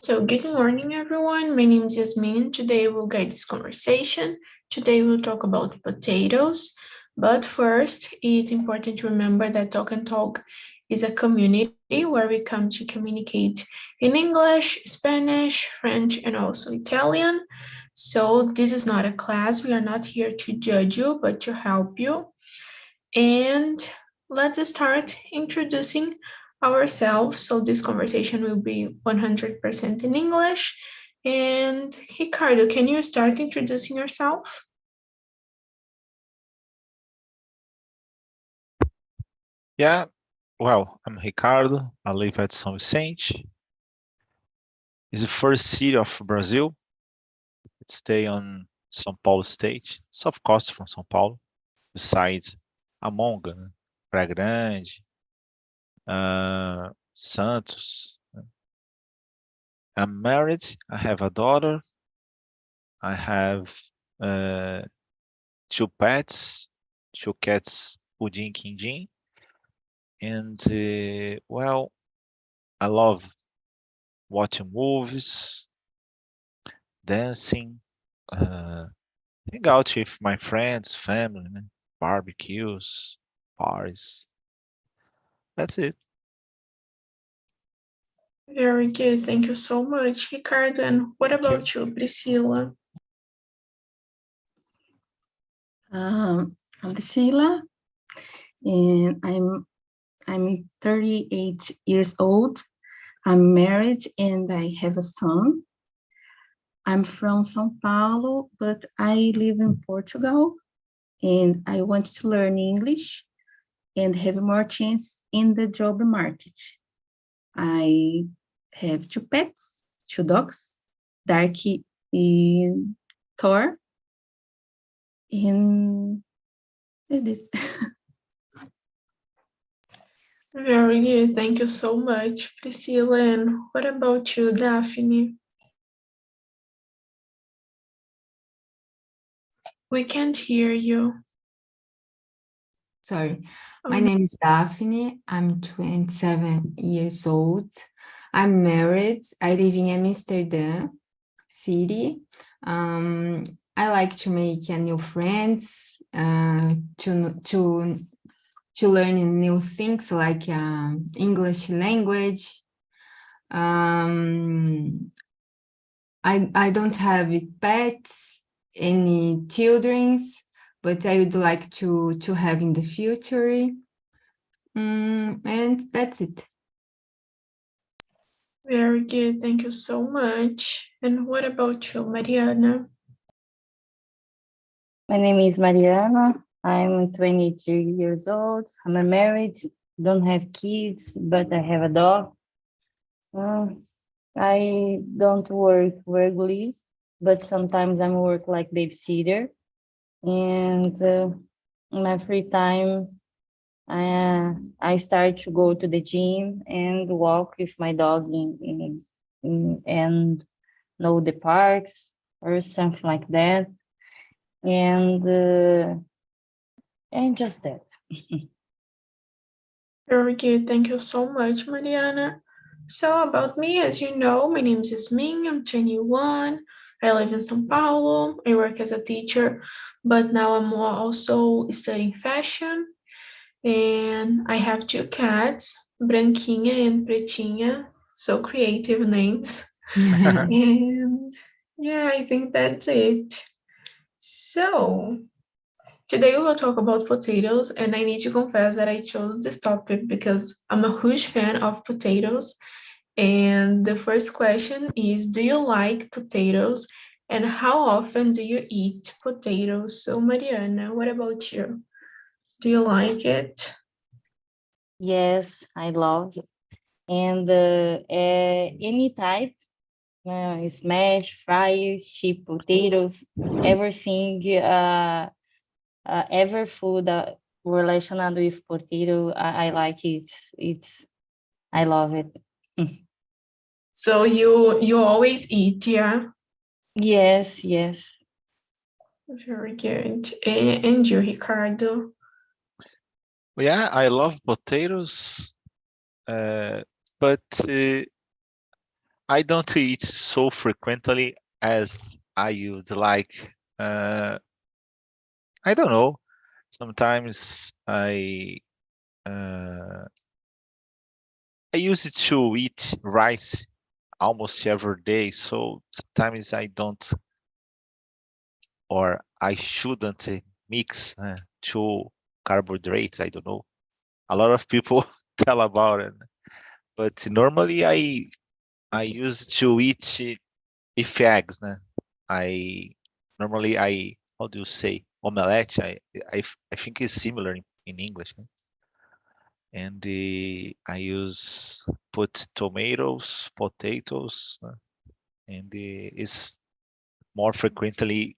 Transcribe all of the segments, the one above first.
So good morning, everyone. My name is Yasmin. Today we'll guide this conversation. Today we'll talk about potatoes. But first, it's important to remember that Talk and Talk is a community where we come to communicate in English, Spanish, French, and also Italian. So this is not a class. We are not here to judge you, but to help you. And let's start introducing ourselves. So this conversation will be 100% in English. And Ricardo, can you start introducing yourself? Yeah, well, I'm Ricardo. I live at São Vicente. It's the first city of Brazil. It stay on São Paulo state, south coast from São Paulo, besides Amonga, né? Praia Grande, Santos. I'm married. I have a daughter. I have uh, two pets, two cats, Pudim, Quindim, and well, I love watching movies, dancing, hang out with my friends, family, né? Barbecues, parties. That's it. Very good. Thank you so much, Ricardo. And what Thank you. about you, Priscilla? I'm Priscilla, and I'm 38 years old. I'm married and I have a son. I'm from São Paulo, but I live in Portugal, and I want to learn English and have more chance in the job market. I have two pets, two dogs, Darky and Thor, and is this. Very good. Thank you so much, Priscilla. And what about you, Daphne? We can't hear you. Sorry, my name is Daphne. I'm 27 years old. I'm married. I live in Amsterdam city. I like to make new friends, to learn new things like English language. I don't have pets, any childrens, but I would like to have in the future. And that's it. Very good. Thank you so much. And what about you, Mariana? My name is Mariana. I'm 23 years old. I'm married, don't have kids, but I have a dog. I don't work regularly, but sometimes I work like babysitter. And in my free time, I start to go to the gym and walk with my dog and know the parks or something like that. And just that. Very good. Thank you so much, Mariana. So about me, as you know, my name is Yasmin. I'm 21. I live in São Paulo. I work as a teacher, but now I'm also studying fashion. And I have two cats, Branquinha and Pretinha. So creative names. And yeah, I think that's it. So today we will talk about potatoes, and I need to confess that I chose this topic because I'm a huge fan of potatoes. And the first question is, do you like potatoes? And how often do you eat potatoes? So Mariana, what about you? Do you like it? Yes, I love. And any type, smash, fry, chip potatoes, everything, every food related with potato, I like it. I love it. So you always eat, yeah? Yes, yes. Very good. And you, Ricardo? Yeah, I love potatoes, but I don't eat so frequently as I would like. I don't know. Sometimes uh, I used to eat rice almost every day, so sometimes I don't or I shouldn't mix two carbohydrates. I don't know. A lot of people tell about it, but normally I used to eat with eggs. I normally I how do you say omelette? I think it's similar in English. And I use put tomatoes, potatoes, and it's more frequently.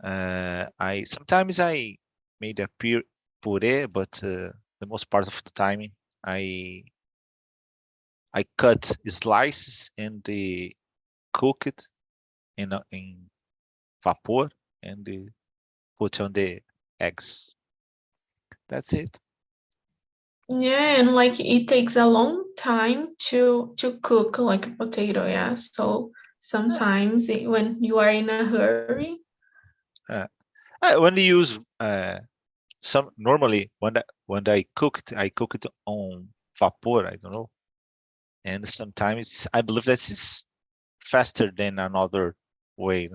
I sometimes I made a puree, but the most part of the time I I cut slices and cook it in vapor and put on the eggs. That's it. Yeah, and like it takes a long time to cook like a potato, yeah. So sometimes when you are in a hurry, When you use some normally when I cook it on vapor. I don't know, and sometimes I believe this is faster than another way.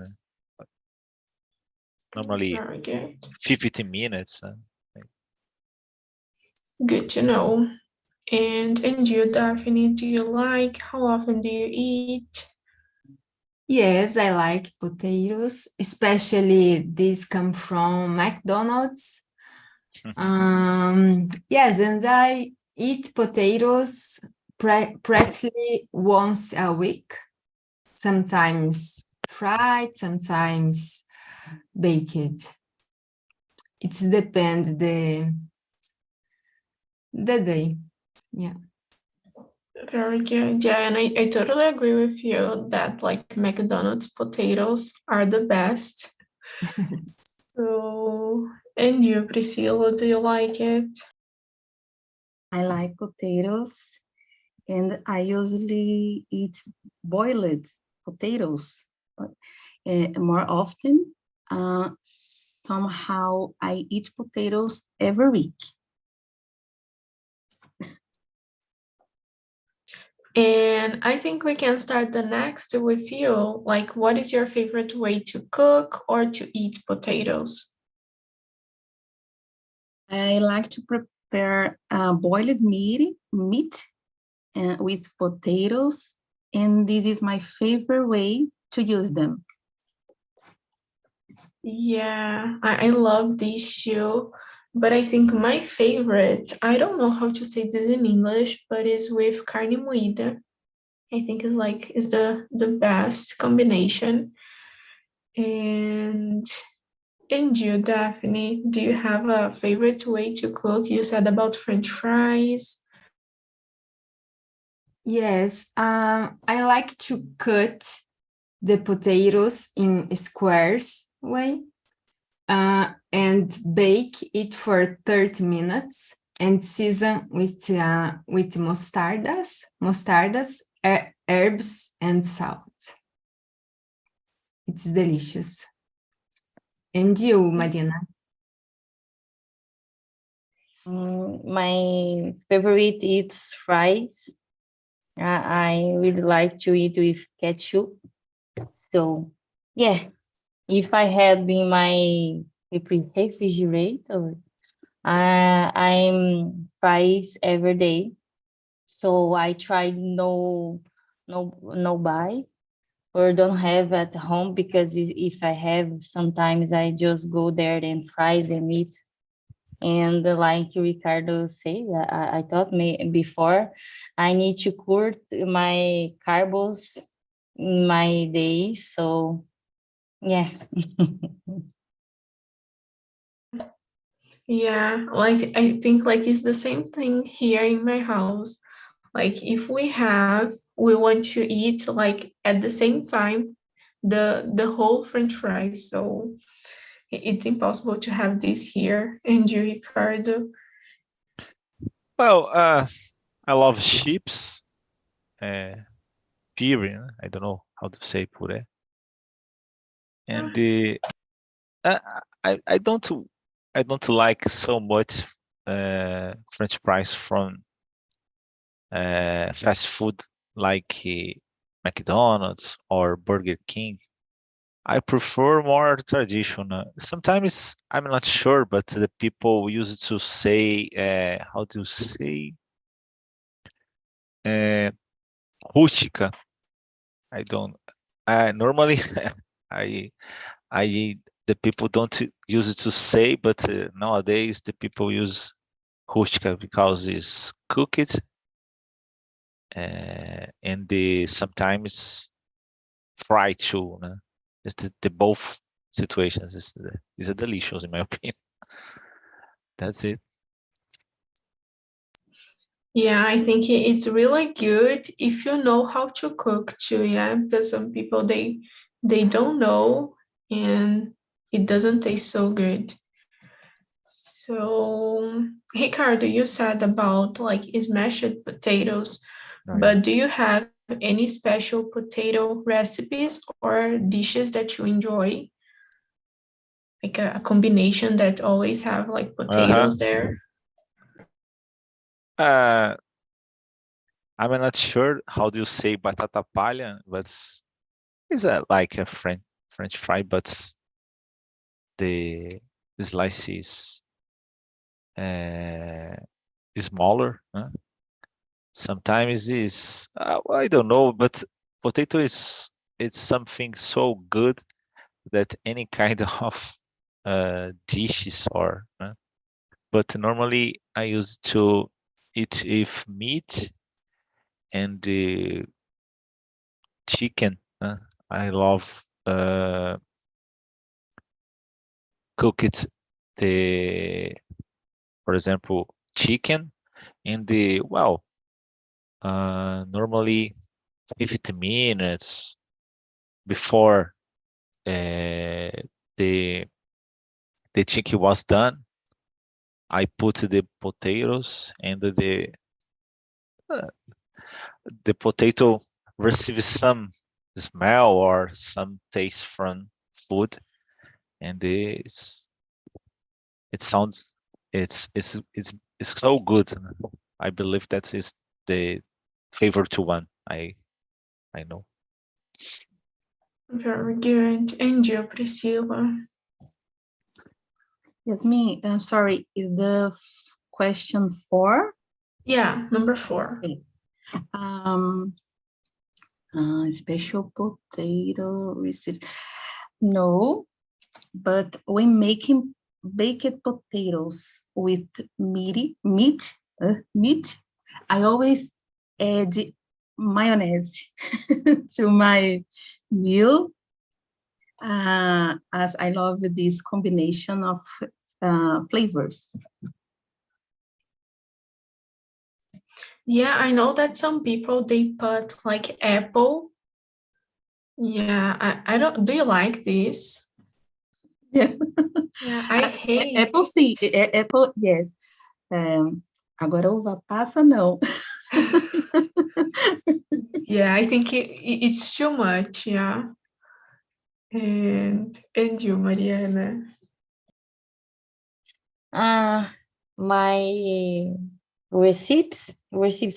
Normally very good. 15 minutes. Good to know. And you, Daphne, do you like? How often do you eat? Yes, I like potatoes, especially these come from McDonald's. Yes, and I eat potatoes practically once a week, sometimes fried, sometimes baked. It's depend the day. Yeah. Very good. Yeah, and I totally agree with you that like McDonald's potatoes are the best. So, and you, Priscilla, do you like it? I like potatoes, and I usually eat boiled potatoes more often. Somehow I eat potatoes every week. And I think we can start the next with you. Like, what is your favorite way to cook or to eat potatoes? I like to prepare boiled meat with potatoes, and this is my favorite way to use them. Yeah, I love these two, but I think my favorite, I don't know how to say this in English, but is with carne moída. I think is the best combination. And and you, Daphne, do you have a favorite way to cook? You said about French fries. Yes, I like to cut the potatoes in squares way and bake it for 30 minutes and season with mustardas, herbs, and salt. It's delicious. And you, Marina? My favorite is fries. I really like to eat with ketchup. So, yeah, if I had in my refrigerator, I'm fries every day. So I try no buy or don't have at home because if I have, sometimes I just go there and fries and eat. And like Ricardo said, I thought before I need to cut my carbs in my days. So yeah. Yeah, like I think like it's the same thing here in my house. Like if we want to eat like at the same time the whole French fries. So it's impossible to have this here. And you, Ricardo? Well, I love chips. Uh, puree. I don't know how to say puree. And I don't like so much French fries from fast food like McDonald's or Burger King. I prefer more traditional. Sometimes I'm not sure, but the people use to say, how do you say? Rústica. I don't. Normally, I, the people don't use it to say, but nowadays the people use rústica because it's cooked, and sometimes fried too. Né? It's the both situations is delicious in my opinion. That's it. Yeah, I think it's really good if you know how to cook too, yeah, because some people they don't know and it doesn't taste so good. So, Ricardo, you said about like smashed potatoes, Oh, yeah. but do you have any special potato recipes or dishes that you enjoy? Like a combination that always have like potatoes there? Uh, I'm not sure how do you say batata palha, but it's like a French fry, but the slice is smaller. Sometimes is I don't know, but potato is it's something so good that any kind of dishes but normally I used to eat with meat and chicken. I love cook it for example, chicken in the normally 50 minutes before the chicken was done. I put the potatoes and uh, the potato receives some smell or some taste from food, and it sounds it's so good. I believe that is the favorite one I know. Very good. And you, Priscilla? Yes, me. I'm sorry. Is the question 4? Yeah, number 4. Okay. Special potato recipes. No, but when making baked potatoes with meat, I always add mayonnaise to my meal, as I love this combination of flavors. Yeah, I know that some people they put like apple. Yeah, I don't. Do you like this? Yeah. Yeah, I hate. Apple, sim. Apple, yes. Agora uva passa, não. Yeah, I think it's too much. Yeah. And you, Mariana? My recipes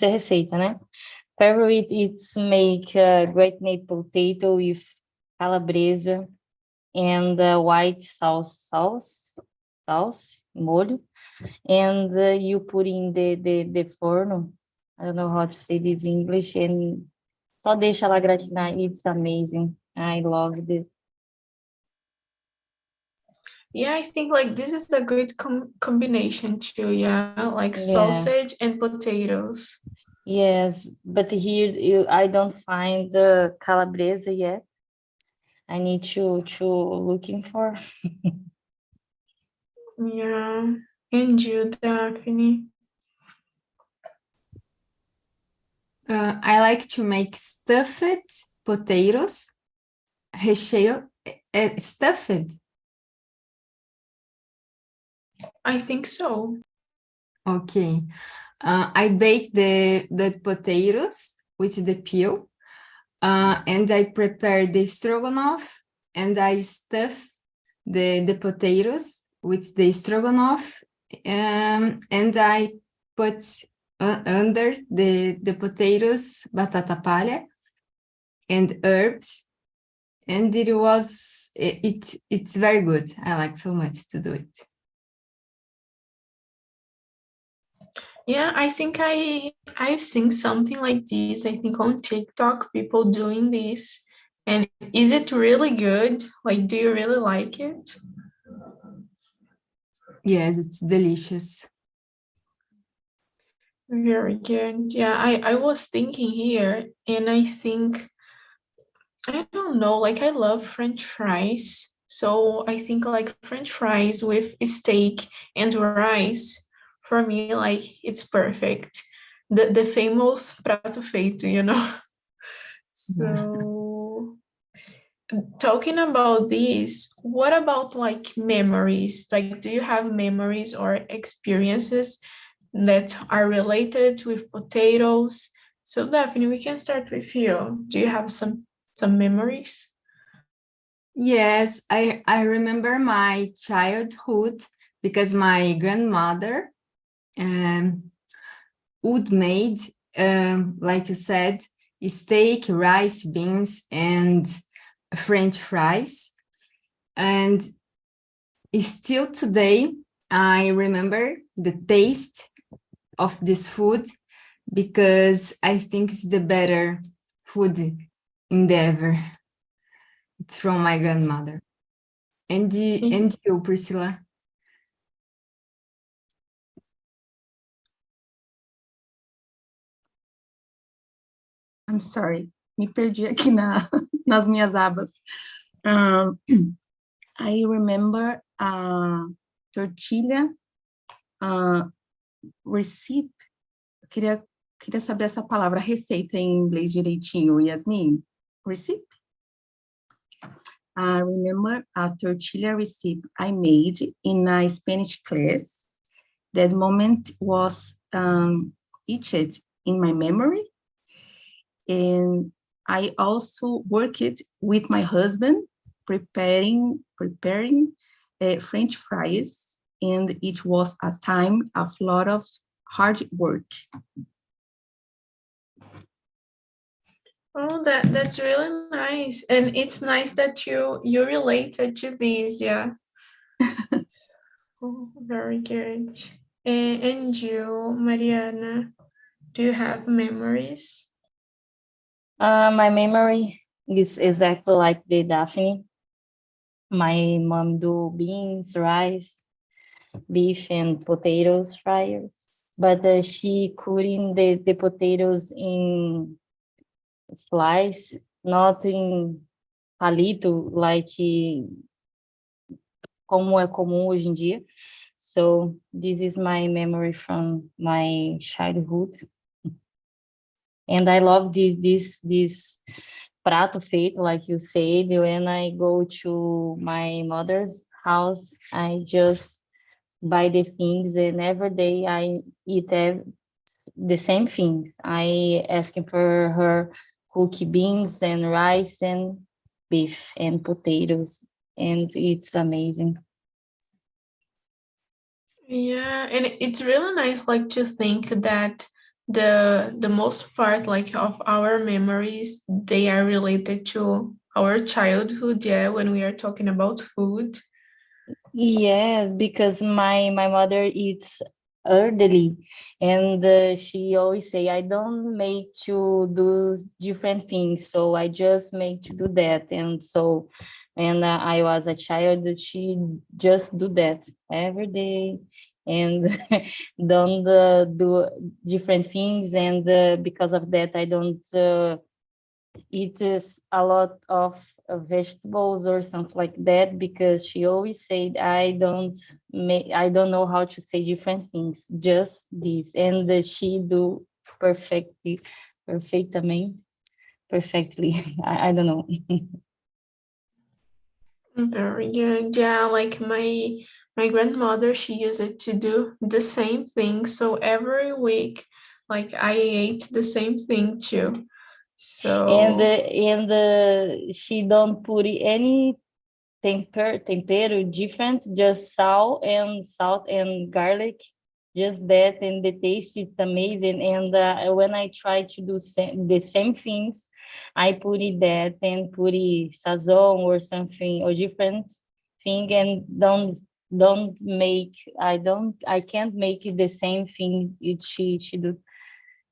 é receita, né? Favorite it's make gratined potato with calabresa and white sauce, molho, and you put in the forno. I don't know how to say this in English, and só deixa ela gratinar. It's amazing. I love this. Yeah, I think like this is a good combination too. Yeah, like sausage and potatoes. Yes, but here I don't find the calabresa yet. I need to looking for. Yeah, and you, Daphne? I like to make stuffed potatoes, recheio, stuffed. I think so. Okay. I bake the potatoes with the peel. and I prepare the stroganoff, and I stuff the potatoes with the stroganoff, and I put under the potatoes batata palha and herbs, and it's very good. I like so much to do it. Yeah, I think I've seen something like this. I think on TikTok, people doing this. And is it really good? Like, do you really like it? Yes, it's delicious. Very good. Yeah, I was thinking here, and I think, I don't know, like I love French fries. So I think like French fries with steak and rice, for me, like it's perfect. The famous prato feito, you know? So talking about this, what about like memories? Like, do you have memories or experiences that are related with potatoes? So Daphne, we can start with you. Do you have some memories? Yes, I remember my childhood because my grandmother would made, like you said, steak, rice, beans, and French fries. And still today, I remember the taste of this food because I think it's the better food in the ever. It's from my grandmother. And you, Priscilla? I'm sorry, me perdi aqui nas minhas abas. I remember tortilha recipe. Queria saber essa palavra, receita em inglês direitinho, Yasmin. Recipe? I remember a tortilla recipe I made in a Spanish class. That moment was etched in my memory. And I also worked with my husband preparing French fries, and it was a time of a lot of hard work. Oh, that's really nice. And it's nice that you related to this, yeah. Oh, very good. And you, Mariana, do you have memories? My memory is exactly like the Daphne. My mom do beans, rice, beef, and potatoes fryers. But she cutting the potatoes in slice, not in palito, like como é comum hoje em dia. So this is my memory from my childhood. And I love this prato feito, like you said. When I go to my mother's house, I just buy the things, and every day I eat the same things. I asking for her cook beans and rice and beef and potatoes, and it's amazing. Yeah, and it's really nice like to think that the most part like of our memories, they are related to our childhood, yeah, when we are talking about food. Yes, because my mother eats early, and she always say, I don't make to do different things, so I just make to do that. And so when I was a child, she just do that every day, and don't do different things. And because of that, I don't eat a lot of vegetables or something like that, because she always said I don't know how to say different things, just this. And she do perfectly perfectly. I don't know. Very good. Yeah, like my grandmother, she used it to do the same thing. So every week, like I ate the same thing too. So she don't put any tempero different, just salt and garlic, just that, and the taste is amazing. And when I try to do the same things, I put it that and put it sazon or something or different thing, and don't make I can't make it the same thing she do,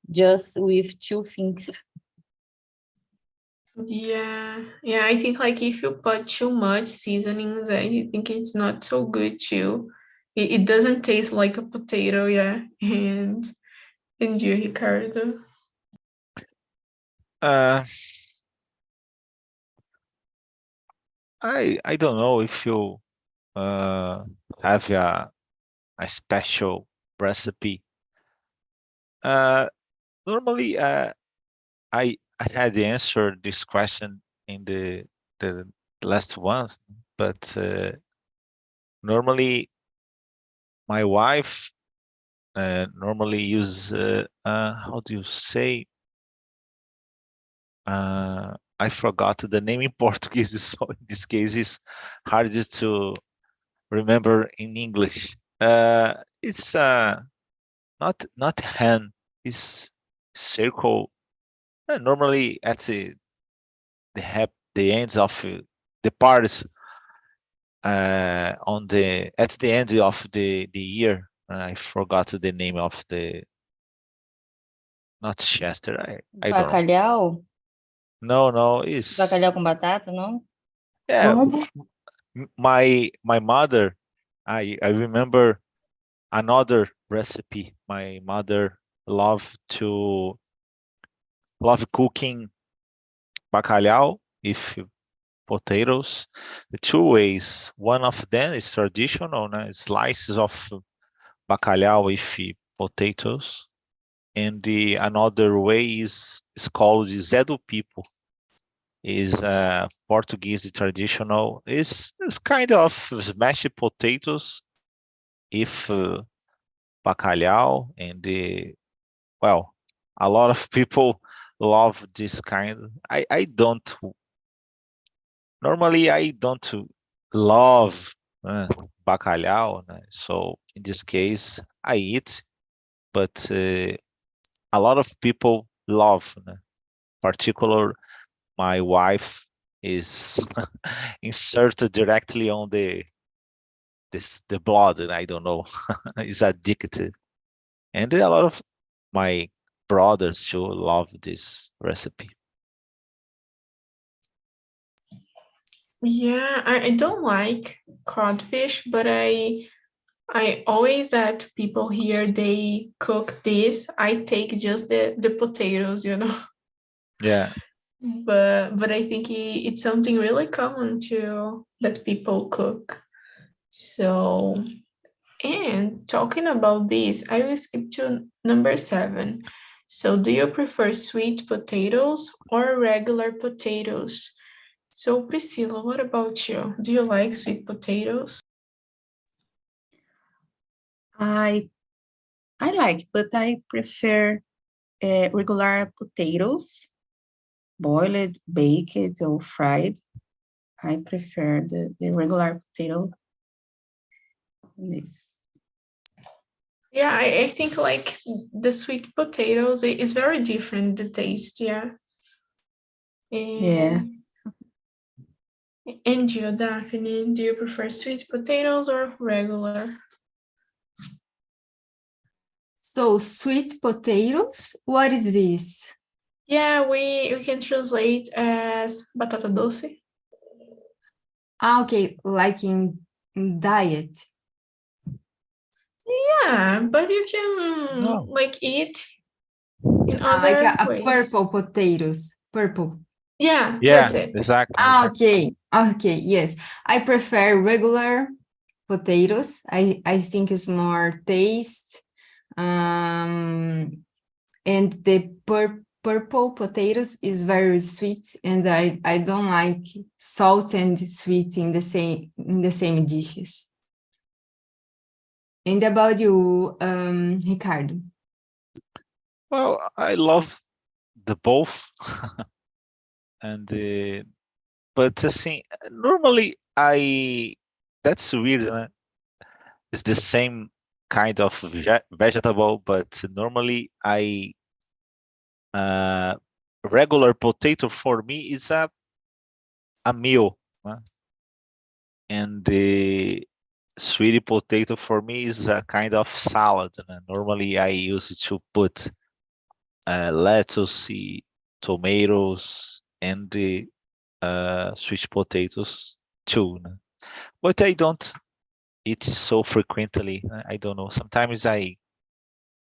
just with two things. yeah, yeah, I think like if you put too much seasonings, I think it's not so good too. It doesn't taste like a potato, yeah. And you, Ricardo. Uh, I don't know if you have a special recipe. Normally, I had answered this question in the last ones, but normally my wife normally use how do you say? I forgot the name in Portuguese, so in this case it's hard to remember in English. It's not hen, it's circle. Normally at the ends of the parts on the at the end of the year. I forgot the name of the not Chester. I don't know. Bacalhau? No, it's Bacalhau com batata, não? yeah. Lombo? My mother. I remember another recipe. My mother loved to love cooking bacalhau with potatoes. The two ways. One of them is traditional, né? Slices of bacalhau with potatoes, and the another way is called Zé do Pipo. Is Portuguese traditional. Is kind of mashed potatoes if bacalhau and the well, a lot of people love this kind. I don't normally I don't love bacalhau, né? So in this case I eat, but a lot of people love, né? Particular my wife is inserted directly on the blood, and I don't know, is addicted. And a lot of my brothers too love this recipe. Yeah, I don't like codfish, but I always that people here they cook this. I take just the potatoes, you know. Yeah. But I think it's something really common to that people cook. So, and talking about this, I will skip to number 7. So, do you prefer sweet potatoes or regular potatoes? So, Priscilla, what about you? Do you like sweet potatoes? I like, but I prefer regular potatoes, boiled, baked, or fried. I prefer the regular potato. This. Yeah, I think like the sweet potatoes is very different, the taste, yeah. Yeah. And you, Daphne, do you prefer sweet potatoes or regular? So sweet potatoes, what is this? Yeah, we can translate as batata doce. Ah, okay, like in diet. Yeah, but you can No. like eat in Like other a ways. purple potatoes, purple. Yeah, Yeah, that's it. exactly. Ah, okay, okay, yes. I prefer regular potatoes. I think it's more taste. And the purple potatoes is very sweet, and I don't like salt and sweet in the same dishes. And about you, Ricardo? Well, I love the both. And but assim, normally that's weird, né? It's the same kind of vegetable, but normally regular potato for me is a meal, né? And the sweet potato for me is a kind of salad. Né? Normally I use it to put lettuce, tomatoes, and the sweet potatoes too. Né? But I don't eat so frequently. I don't know. Sometimes I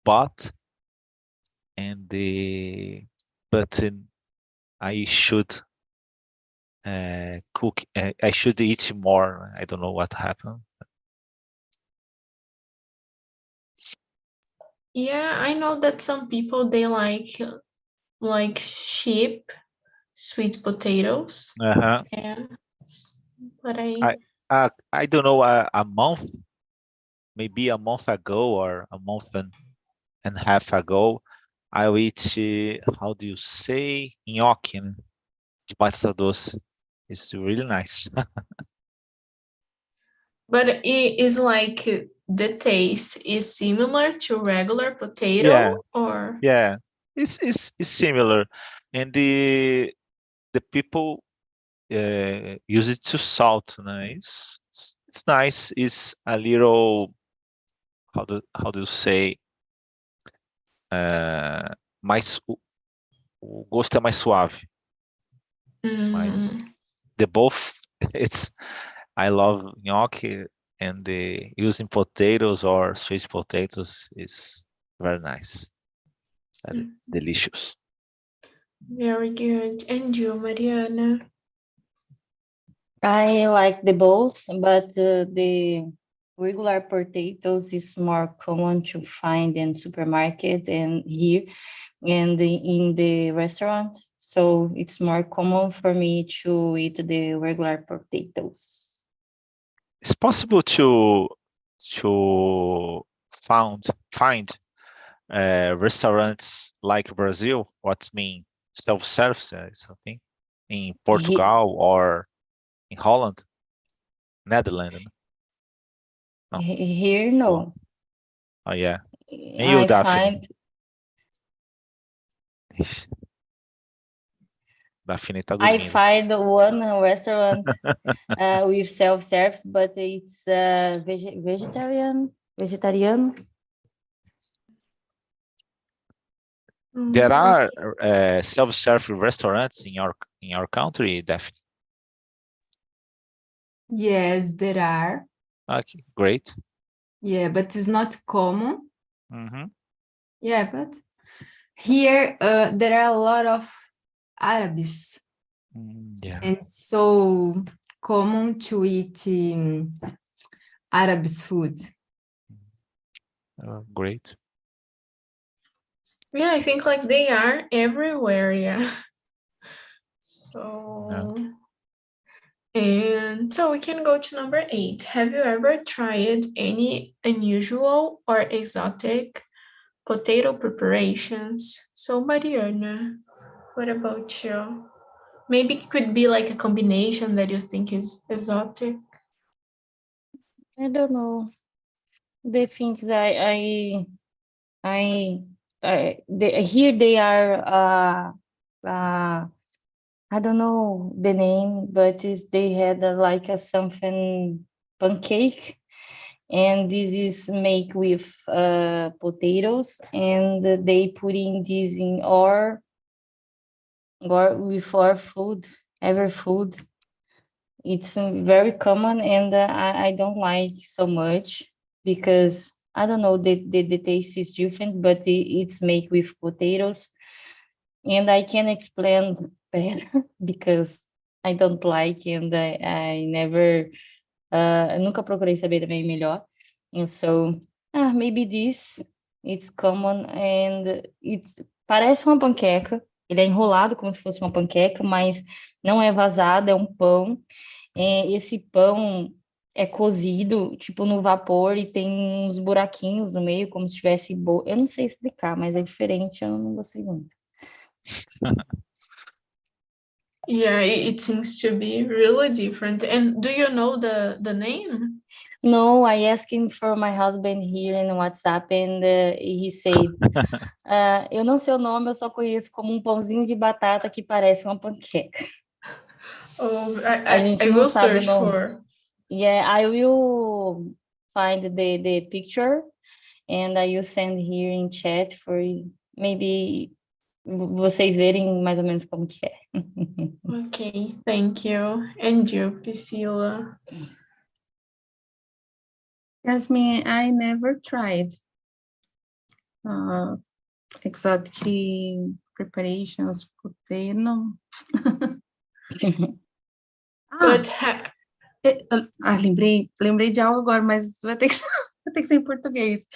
bought and but I should cook. I should eat more. I don't know what happened. Yeah, I know that some people they like sheep sweet potatoes. Uh-huh. Yeah, but I don't know, a month, maybe a month ago or a month and a half ago, I eat, how do you say, nhoque, né? De batata doce. It's really nice. but it is like the taste is similar to regular potato Yeah, or yeah, it's similar, and the people use it to salt. Né? It's nice. It's a little, how do you say, mais o gosto é mais suave, mas mm, the both it's I love gnocchi, and the using potatoes or sweet potatoes is very nice, very delicious. very good. And you, Mariana? I like the both, but the regular potatoes is more common to find in supermarket and here and in the restaurant. So it's more common for me to eat the regular potatoes. It's possible to find restaurants like Brazil, what's mean self-service, something in Portugal or in Holland, Netherlands. No. Here, Oh, no. oh yeah. And you, I Daphne? find Ixi, Daphne tá I dormindo. find one restaurant with self-service, but it's vegetarian. There are self-service restaurants in your country, Daphne. Yes, there are. Okay, great. Yeah, but it's not common. Mm-hmm. Yeah, but here there are a lot of Arabs, Yeah. and it's so common to eat Arabs food. Great. Yeah, I think like they are everywhere. Yeah. So, and so we can go to number 8. Have you ever tried any unusual or exotic potato preparations? So, Mariana, what about you? Maybe it could be like a combination that you think is exotic. I don't know. The things here they are I don't know the name, but they had like a something pancake, and this is made with potatoes, and they put in this in or with our food, every food. It's very common, and I don't like so much because I don't know, the taste is different, but it's made with potatoes, and I can explain better because I don't like, and I never, eu nunca procurei saber também melhor, and so maybe this it's common, and it's parece uma panqueca. Ele é enrolado como se fosse uma panqueca, mas não é vazado, é um pão. Esse pão é cozido, tipo, no vapor, e tem uns buraquinhos no meio, como se tivesse... Eu não sei explicar, mas é diferente, eu não gostei muito. Yeah, it seems to be really different. And do you know the name? No, I asked him for my husband here in WhatsApp and he said, eu não sei o nome, eu só conheço como um pãozinho de batata que parece uma panqueca. Oh, A gente I não will sabe o search nome. for. Yeah, I will find the picture and I will send here in chat for maybe vocês verem mais ou menos como que é. Okay, thank you. And you, Priscilla? Jasmine, I never tried exotic preparations, potato, no. But lembrei de algo agora, mas vai ter que, vai ter que ser em português.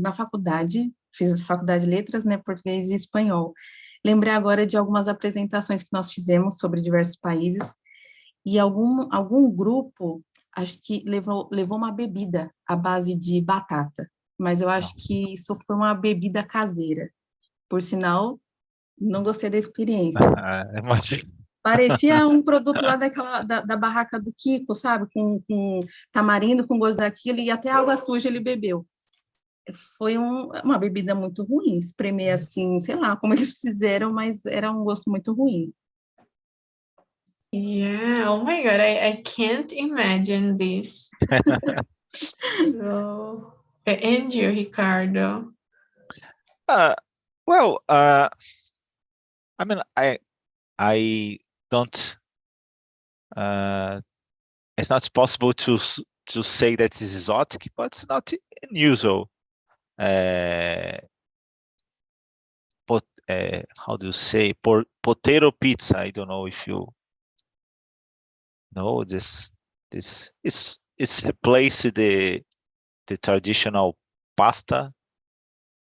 Na faculdade, fiz faculdade de letras, né, português e espanhol. Lembrei agora de algumas apresentações que nós fizemos sobre diversos países, e algum grupo, acho que levou uma bebida à base de batata, mas eu acho que isso foi uma bebida caseira. Por sinal, não gostei da experiência. Imagina. Parecia um produto lá da barraca do Kiko, sabe? Com tamarindo, com gosto daquilo, e até água suja ele bebeu. Foi uma bebida muito ruim, espremer assim, sei lá como eles fizeram, mas era um gosto muito ruim. yeah, oh my God, I can't imagine this. So, and you, Ricardo? Well, I mean, I don't. It's not possible to say that it's exotic, but it's not unusual. How do you say potato pizza? I don't know if you know this. It's replaced the traditional pasta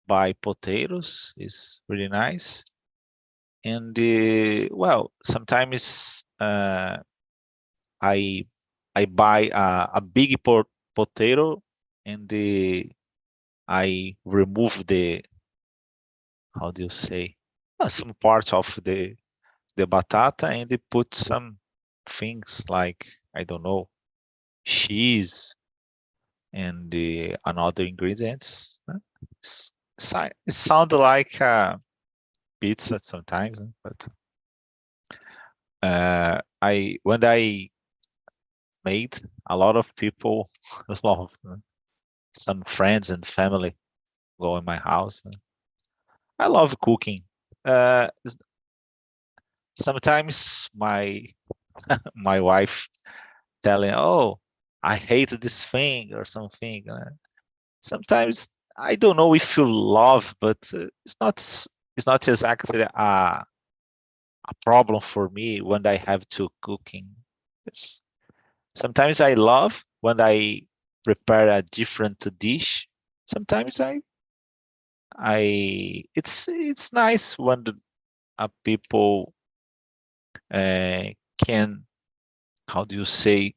by potatoes. It's really nice. And well, sometimes I buy a big potato and I remove the, how do you say, some part of the batata and put some things like, I don't know, cheese and another ingredients. It sounds like pizza sometimes, but when I made, a lot of people, some friends and family go in my house. I love cooking. Sometimes my wife telling, "Oh, I hate this thing" or something. Sometimes I don't know if you love, but it's not exactly a problem for me when I have to cooking. Sometimes I love when I prepare a different dish. Sometimes it's nice when people can, how do you say,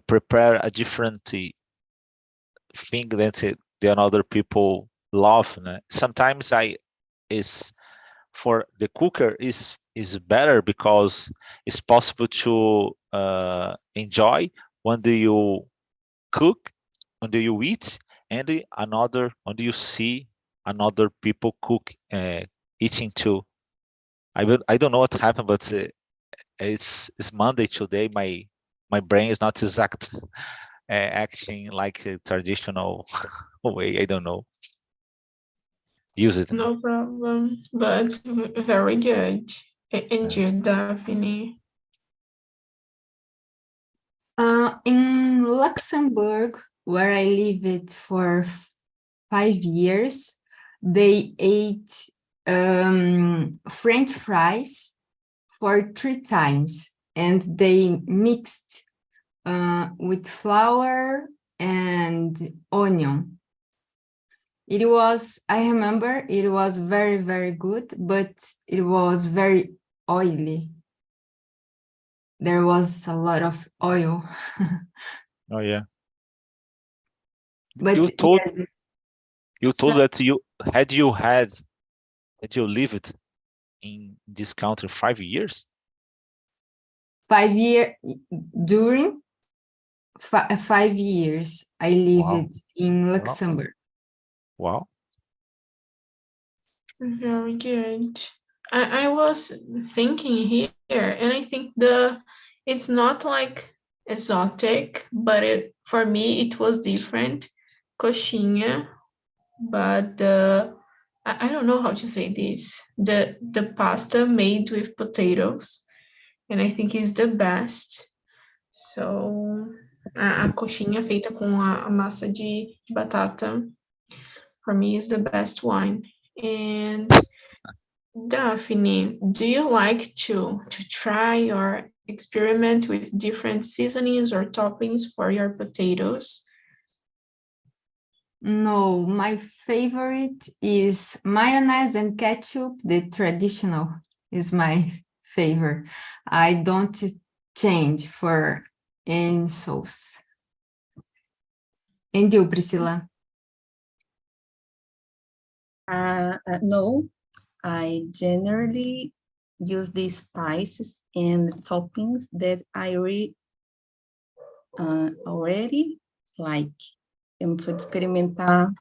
prepare a different thing that the other people love. Sometimes is for the cooker is better because it's possible to enjoy when do you cook, when do you eat, and when do you see another people cook, eating too. I don't know what happened, but it's Monday today. My brain is not exact acting like a traditional way. I don't know. Use it. No problem, but very good. And you, Daphne? In Luxembourg, where I lived for 5 years, they ate French fries for 3 times, and they mixed with flour and onion. It was, I remember, it was very, very good, but it was very oily. There was a lot of oil. Oh yeah. But You told You told that you lived in this country 5 years? 5 years, during 5 years, I lived in Luxembourg. Wow. Very good. I was thinking here, and I think it's not like exotic, but for me it was different. Coxinha, but I don't know how to say this. The pasta made with potatoes, and I think is the best. So a coxinha feita com a massa de batata, for me is the best one. And Daphne, do you like to try or experiment with different seasonings or toppings for your potatoes? No, my favorite is mayonnaise and ketchup. The traditional is my favorite. I don't change for any sauce. And you, Priscilla? No, I generally use the spices and toppings that I already like. Eu não sou de experimentar,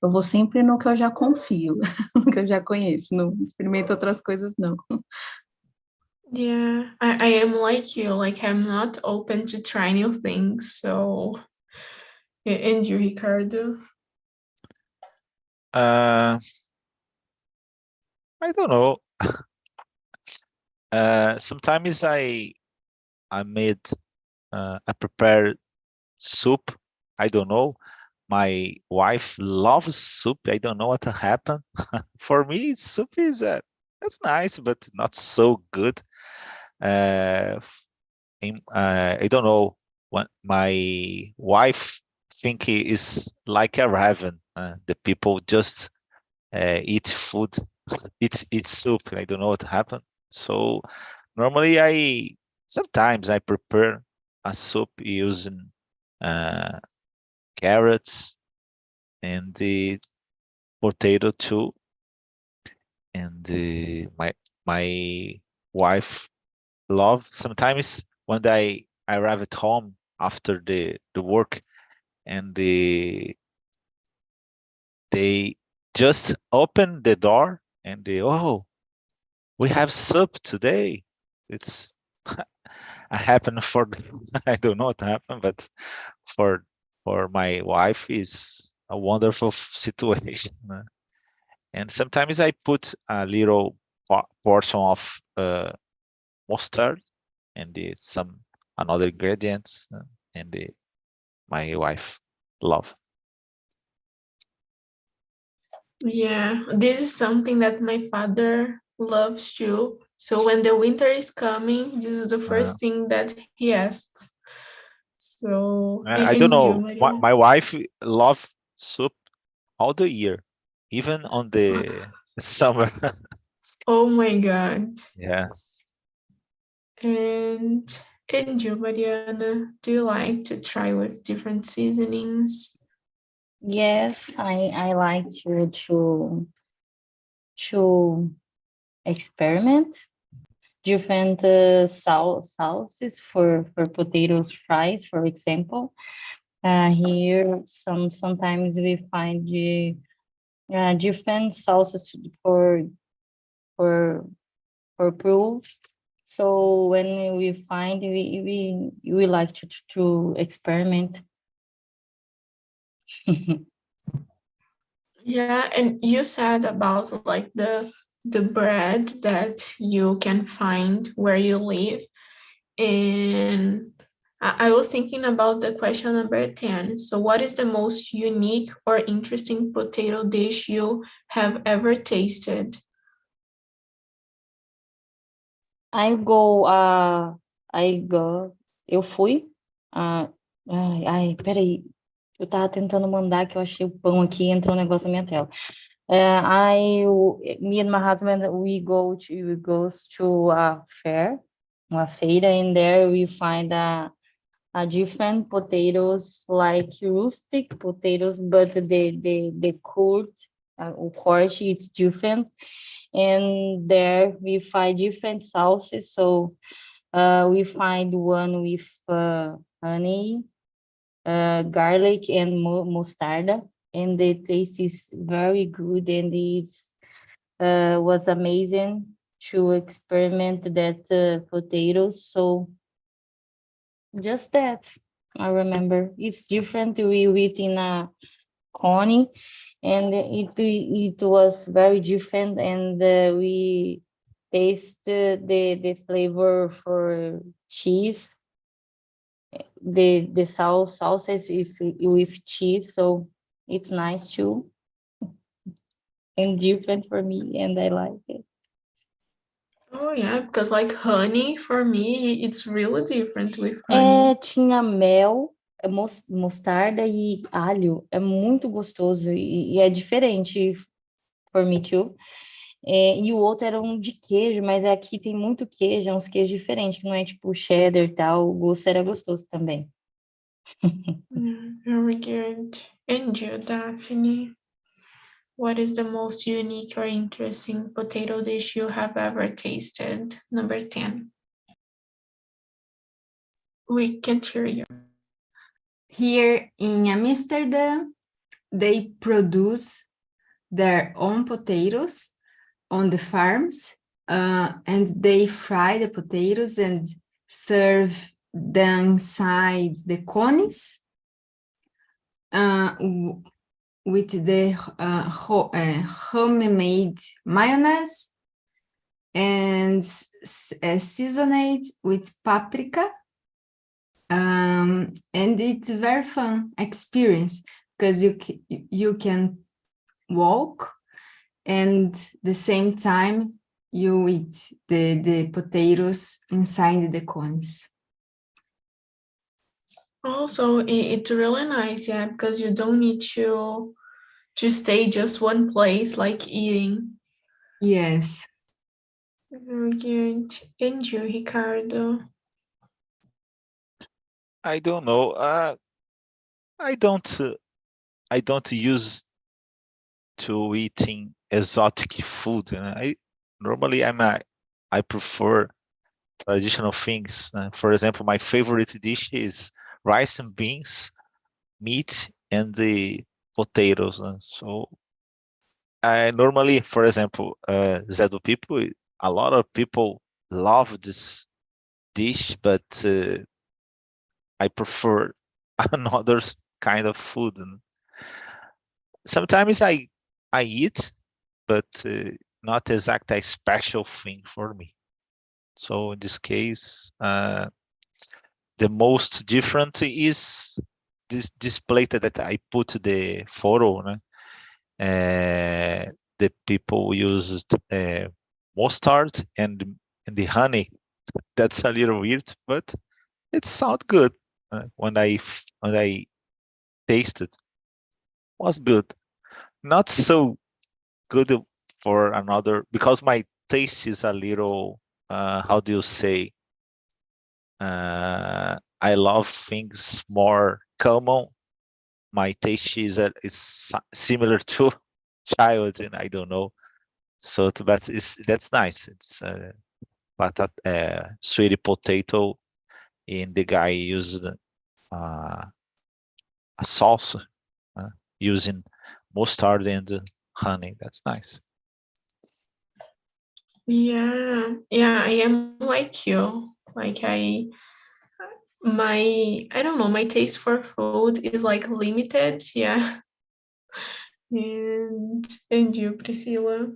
eu vou sempre no que eu já confio, no que eu já conheço, não experimento outras coisas, não. Yeah, I am like you, like I'm not open to try new things, so... And you, Ricardo? I don't know. Sometimes I prepare soup. I don't know. My wife loves soup. I don't know what happened. For me, soup is that's nice, but not so good. I don't know. What my wife think is like a raven. The people just eat food, eat soup. I don't know what happened. So normally sometimes I prepare a soup using carrots and the potato too. And my wife love sometimes when I arrive at home after the work, and they just open the door and we have soup today. It's happened for I don't know what happened, but for my wife is a wonderful situation. And sometimes I put a little portion of mustard and some another ingredients, and my wife love. Yeah, this is something that my father loves too. So when the winter is coming, this is the first thing that he asks. So, I don't and you, know. Maria? My wife love soup all the year, even on the summer. Oh my God. Yeah. And you, Mariana, do you like to try with different seasonings? Yes, I like to experiment different sauces for potatoes fries, for example. Here, sometimes we find different sauces for proof. So when we find, we like to experiment. Yeah, and you said about like the bread that you can find where you live. And I was thinking about the question number 10. So what is the most unique or interesting potato dish you have ever tasted? Eu fui. Peraí. Eu tava tentando mandar que eu achei o pão aqui e entrou um negócio na minha tela. Me and my husband, we goes to a fair, uma feira, and there we find different potatoes, like rustic potatoes, but the core, it's different. And there we find different sauces. So we find one with honey, garlic, and mostarda, and the taste is very good, and it's was amazing to experiment that potatoes. So just that, I remember it's different. We eat in a cone, and it was very different, and we taste the flavor for cheese. The sauce is with cheese, so it's nice too, and different for me, and I like it. Oh yeah, because like honey for me, it's really different with honey. Tinha mel, mostarda e alho. É muito gostoso e é diferente for me too. E o outro era um de queijo, mas aqui tem muito queijo, é uns queijos diferentes, que não é tipo cheddar e tal. O gosto era gostoso também. Yeah, very good. And you, Daphne? What is the most unique or interesting potato dish you have ever tasted? Number 10. We can't hear you. Here in Amsterdam, they produce their own potatoes on the farms, and they fry the potatoes and serve them inside the cones with the homemade mayonnaise and seasoned with paprika. And it's a very fun experience because you can walk and the same time you eat the potatoes inside the cones. Also, it's really nice, yeah, because you don't need to stay just one place like eating. Yes. Very good. And you, Ricardo? I don't know. I don't use to eating exotic food. Normally I prefer traditional things. For example, my favorite dish is rice and beans, meat, and the potatoes. So I normally, for example, Zé do people, a lot of people love this dish, but I prefer another kind of food. And sometimes I eat, but not exactly a special thing for me. So in this case, the most different is this plate that I put the photo. The people used mustard and the honey. That's a little weird, but it sounds good. When I tasted, was good. Not so good for another because my taste is a little. How do you say? I love things more common. My taste is similar to child, and I don't know. So, but that's nice. It's sweet potato, and the guy used a sauce using mustard and honey. That's nice. Yeah, I am like you. Like I don't know, my taste for food is like limited, yeah. And you, Priscilla?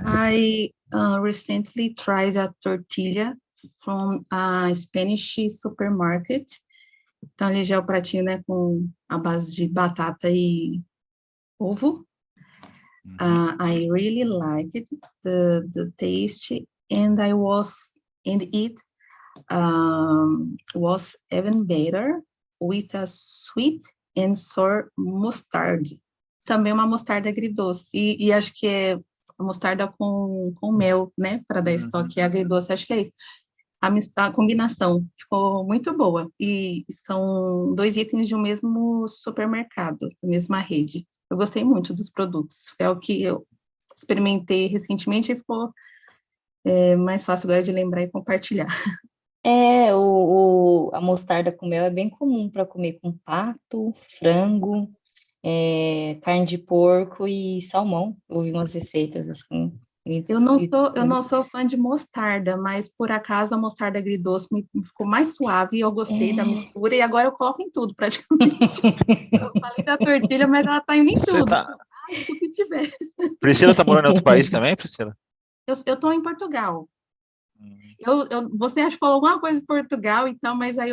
I recently tried a tortilla from a Spanish supermarket. Então, ele já é o pratinho, né, com a base de batata e ovo. I really liked it, the taste, and it was even better with a sweet and sour mustard. Também uma mostarda agridoce. E acho que é mostarda com mel, né? Para dar esse toque agridoce, acho que é isso. a combinação ficou muito boa. E são 2 itens de um mesmo supermercado, da mesma rede. Eu gostei muito dos produtos. É o que eu experimentei recentemente e ficou mais fácil agora de lembrar e compartilhar. A mostarda com mel é bem comum para comer com pato, frango, carne de porco e salmão. Eu ouvi umas receitas assim. Eu não sou fã de mostarda, mas por acaso a mostarda agridoce me ficou mais suave e eu gostei da mistura e agora eu coloco em tudo praticamente. Eu falei da tortilha, mas ela tá indo em Você tudo. tá... O que tiver. Priscila tá morando em outro país também, Priscila? Eu tô em Portugal. Hum. Você acha que falou alguma coisa em Portugal, então, mas aí